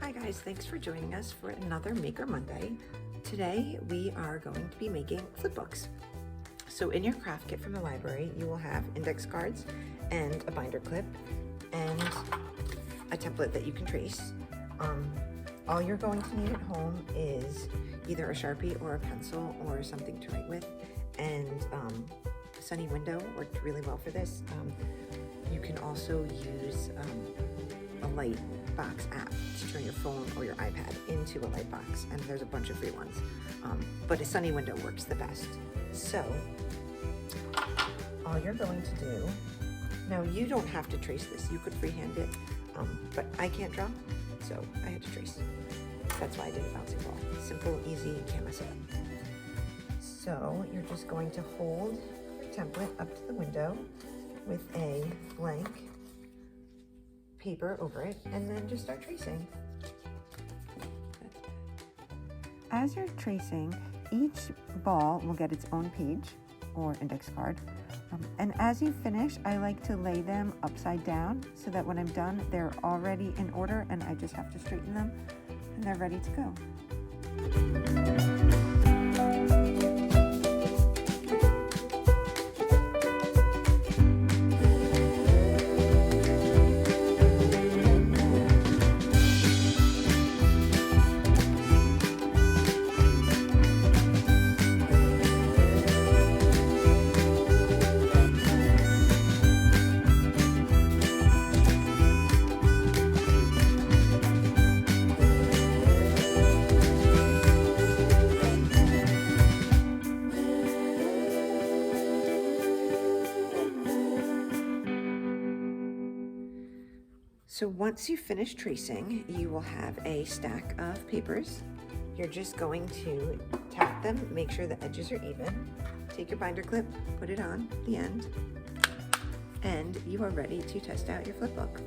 Hi guys, thanks for joining us for another Maker Monday. Today we are going to be making flipbooks. So in your craft kit from the library, you will have index cards and a binder clip and a template that you can trace. All you're going to need at home is either a Sharpie or a pencil or something to write with, and Sunny Window worked really well for this. You can also use a Lightbox app to turn your phone or your iPad into a Lightbox, and there's a bunch of free ones, but a Sunny Window works the best. So all you're going to do, now you don't have to trace this, you could freehand it, but I can't draw, so I had to trace. That's why I did a bouncing ball. Simple, easy, can't mess it up. So you're just going to hold your template up to the window with a blank paper over it, and then just start tracing. As you're tracing, each ball will get its own page or index card. And as you finish, I like to lay them upside down so that when I'm done, they're already in order and I just have to straighten them and they're ready to go. So once you finish tracing, you will have a stack of papers. You're just going to tap them, make sure the edges are even. Take your binder clip, put it on the end, and you are ready to test out your flipbook.